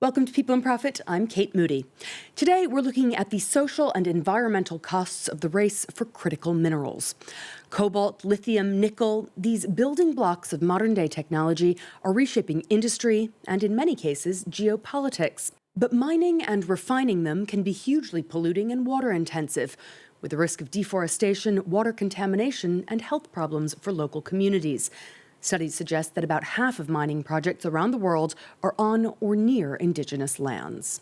Welcome to People and Profit. I'm Kate Moody. Today, we're looking at the social and environmental costs of the race for critical minerals. Cobalt, lithium, nickel, these building blocks of modern-day technology are reshaping industry and, in many cases, geopolitics. But mining and refining them can be hugely polluting and water-intensive, with the risk of deforestation, water contamination, and health problems for local communities. Studies suggest that about half of mining projects around the world are on or near indigenous lands.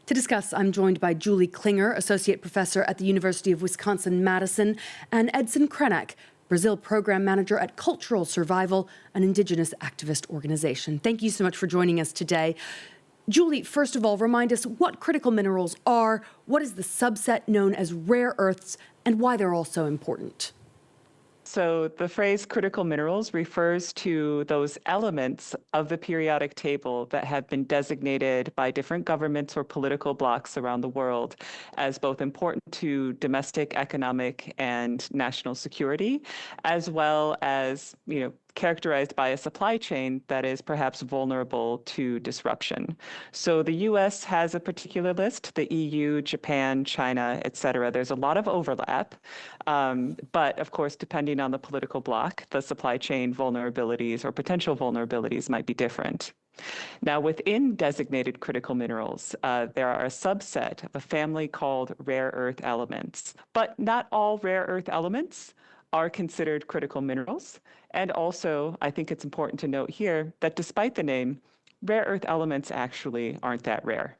To discuss, I'm joined by Julie Klinger, Associate Professor at the University of Wisconsin-Madison, and Edson Krenak, Brazil Program Manager at Cultural Survival, an indigenous activist organization. Thank you so much for joining us today. Julie, first of all, remind us what critical minerals are, what is the subset known as rare earths, and why they're all so important. So the phrase critical minerals refers to those elements of the periodic table that have been designated by different governments or political blocs around the world as both important to domestic, economic, and national security, as well as, characterized by a supply chain that is perhaps vulnerable to disruption. So the US has a particular list, the EU, Japan, China, et cetera. There's a lot of overlap. But of course, depending on the political bloc, the supply chain vulnerabilities or potential vulnerabilities might be different. Now, within designated critical minerals, there are a subset of a family called rare earth elements. But not all rare earth elements are considered critical minerals. And also, I think it's important to note here that despite the name, rare earth elements actually aren't that rare.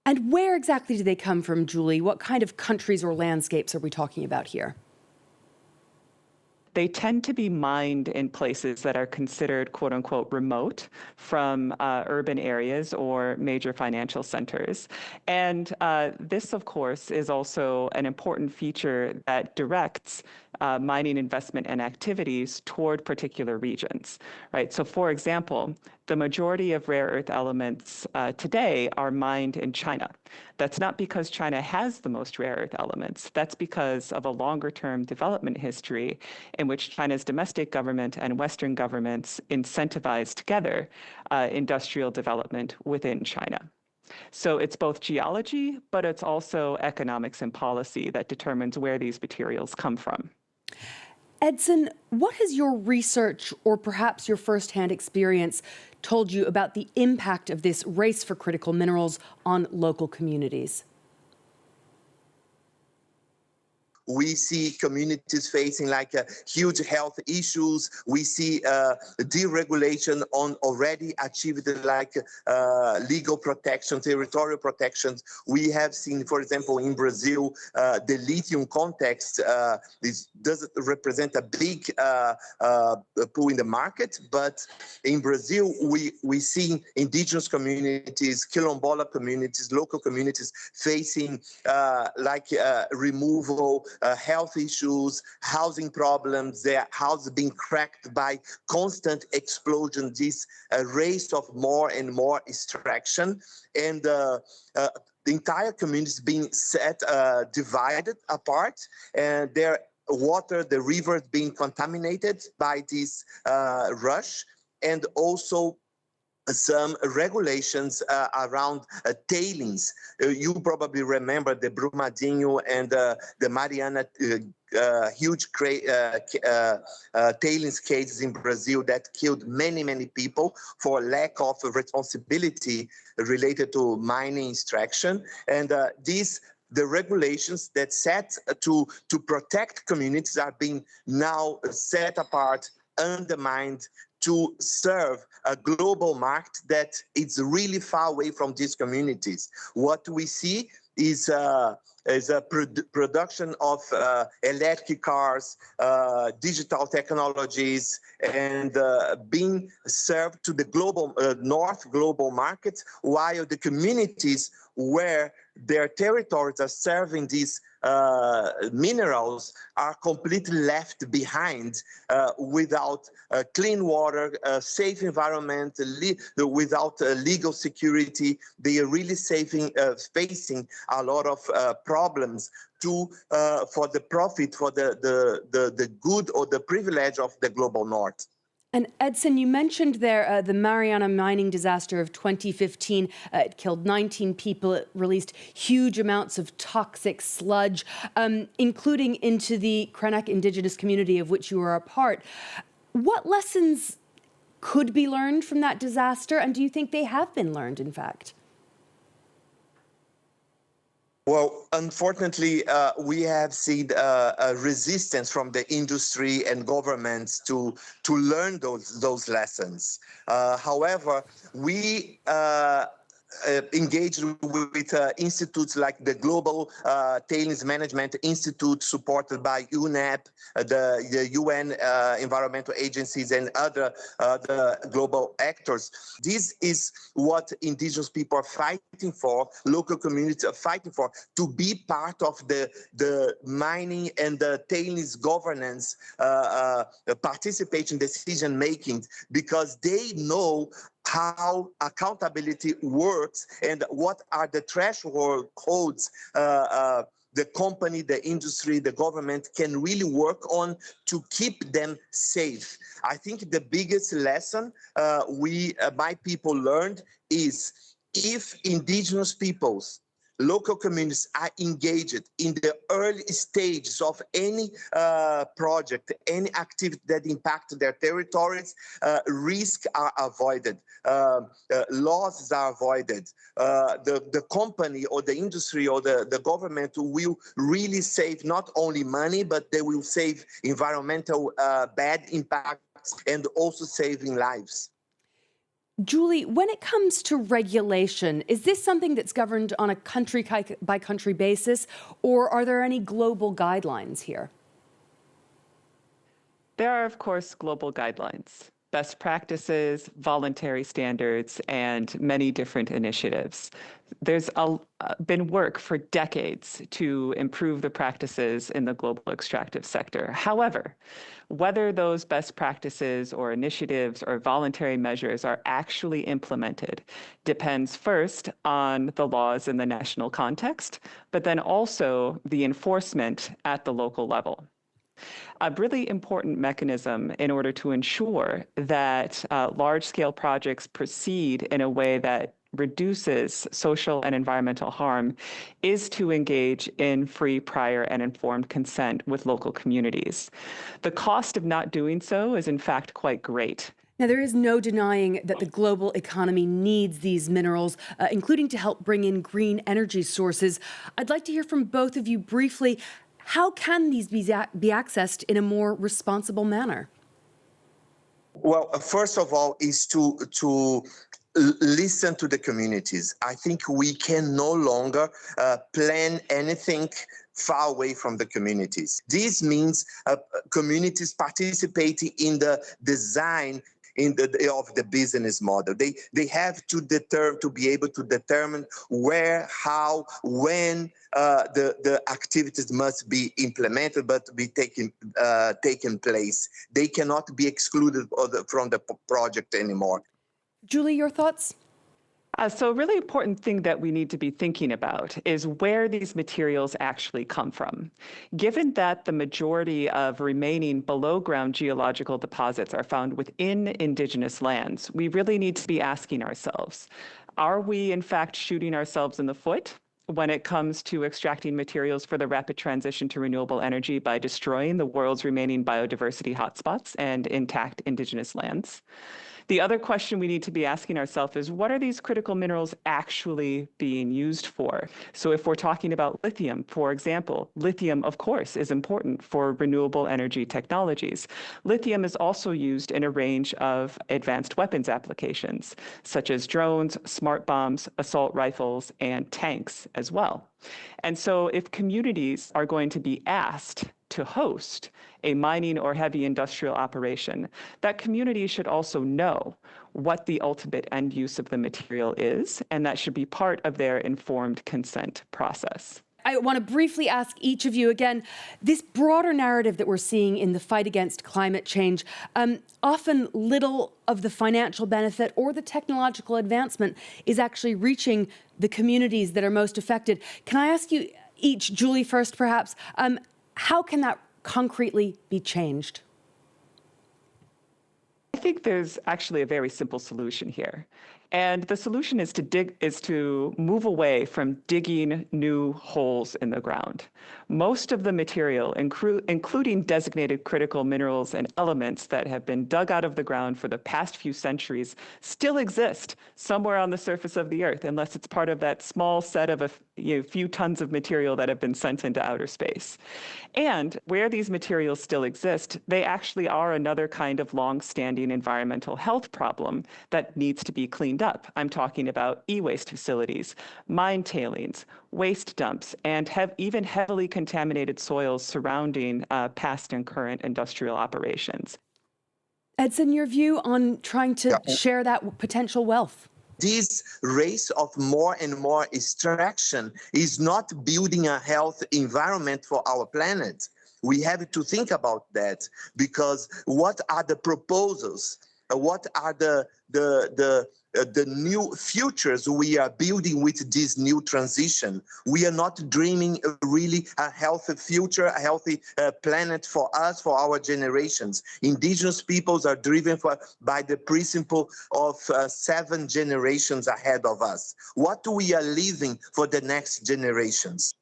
And where exactly do they come from, Julie? What kind of countries or landscapes are we talking about here? They tend to be mined in places that are considered, quote unquote, remote from urban areas or major financial centers. And this, of course, is also an important feature that directs mining investment and activities toward particular regions, right? So for example, the majority of rare earth elements today are mined in China. That's not because China has the most rare earth elements. That's because of a longer-term development history in which China's domestic government and Western governments incentivize together industrial development within China. So it's both geology, but it's also economics and policy that determines where these materials come from. Edson, what has your research or perhaps your firsthand experience told you about the impact of this race for critical minerals on local communities? We see communities facing huge health issues. We see deregulation on already achieved legal protection, territorial protections. We have seen, for example, in Brazil, the lithium context. This doesn't represent a big pool in the market, but in Brazil, we see indigenous communities, quilombola communities, local communities facing removal, health issues, housing problems, their houses being cracked by constant explosion, this race of more and more extraction, and the entire community is being divided apart, and their water, the rivers being contaminated by this rush, and also some regulations around tailings. You probably remember the Brumadinho and the Mariana huge tailings cases in Brazil that killed many, many people for lack of responsibility related to mining extraction. And the regulations that set to protect communities are being now set apart, undermined, to serve a global market that is really far away from these communities. What we see is a production of electric cars, digital technologies, and being served to the global north global markets, while the communities where their territories are serving these minerals are completely left behind without clean water, safe environment, without legal security. They are really facing a lot of problems for the profit, for the good or the privilege of the global north. And Edson, you mentioned there the Mariana mining disaster of 2015. It killed 19 people. It released huge amounts of toxic sludge, including into the Krenak indigenous community of which you are a part. What lessons could be learned from that disaster, and do you think they have been learned, in fact? Well, unfortunately, we have seen a resistance from the industry and governments to learn those lessons. However, we engaged with institutes like the Global Tailings Management Institute, supported by UNEP, the UN environmental agencies, and other global actors. This is what indigenous people are fighting for, local communities are fighting for, to be part of the mining and the tailings governance participation, decision making, because they know how accountability works and what are the thresholds the company, the industry, the government can really work on to keep them safe. I think the biggest lesson my people learned is, if indigenous peoples, local communities are engaged in the early stages of any project, any activity that impacts their territories, risks are avoided, losses are avoided. The company or the industry or the government will really save not only money, but they will save environmental bad impacts and also saving lives. Julie, when it comes to regulation, is this something that's governed on a country-by-country basis, or are there any global guidelines here? There are, of course, global guidelines, best practices, voluntary standards, and many different initiatives. There's been work for decades to improve the practices in the global extractive sector. However, whether those best practices or initiatives or voluntary measures are actually implemented depends first on the laws in the national context, but then also the enforcement at the local level. A really important mechanism in order to ensure that large-scale projects proceed in a way that reduces social and environmental harm is to engage in free, prior, and informed consent with local communities. The cost of not doing so is, in fact, quite great. Now, there is no denying that the global economy needs these minerals, including to help bring in green energy sources. I'd like to hear from both of you briefly. How can these be accessed in a more responsible manner? Well, first of all, is to listen to the communities. I think we can no longer plan anything far away from the communities. This means communities participating in the design of the business model. They have to be able to determine where, how, when the activities must be implemented, but to be taken place. They cannot be excluded from the project anymore. Julie, your thoughts? So a really important thing that we need to be thinking about is where these materials actually come from. Given that the majority of remaining below-ground geological deposits are found within indigenous lands, we really need to be asking ourselves, are we in fact shooting ourselves in the foot when it comes to extracting materials for the rapid transition to renewable energy by destroying the world's remaining biodiversity hotspots and intact indigenous lands? The other question we need to be asking ourselves is, what are these critical minerals actually being used for? So if we're talking about lithium, for example, lithium, of course, is important for renewable energy technologies. Lithium is also used in a range of advanced weapons applications, such as drones, smart bombs, assault rifles, and tanks as well. And so if communities are going to be asked to host a mining or heavy industrial operation, that community should also know what the ultimate end use of the material is, and that should be part of their informed consent process. I want to briefly ask each of you again, this broader narrative that we're seeing in the fight against climate change, often little of the financial benefit or the technological advancement is actually reaching the communities that are most affected. Can I ask you each, Julie first perhaps, how can that concretely be changed? I think there's actually a very simple solution here. And the solution is to move away from digging new holes in the ground. Most of the material, including designated critical minerals and elements that have been dug out of the ground for the past few centuries, still exist somewhere on the surface of the Earth, unless it's part of that small set of a few tons of material that have been sent into outer space. And where these materials still exist, they actually are another kind of long-standing environmental health problem that needs to be cleaned up. I'm talking about e-waste facilities, mine tailings, waste dumps, and even heavily contaminated soils surrounding past and current industrial operations. Edson, your view on trying to share that potential wealth? This race of more and more extraction is not building a healthy environment for our planet. We have to think about that, because what are the proposals? What are the new futures we are building with this new transition? We are not dreaming really a healthy future, a healthy planet for us, for our generations. Indigenous peoples are driven by the principle of 7 generations ahead of us. What we are leaving for the next generations?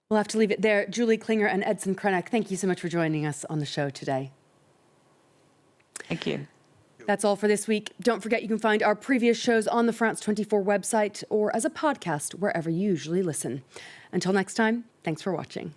We'll have to leave it there. Julie Klinger and Edson Krenek, thank you so much for joining us on the show today. Thank you. That's all for this week. Don't forget you can find our previous shows on the France 24 website or as a podcast wherever you usually listen. Until next time, thanks for watching.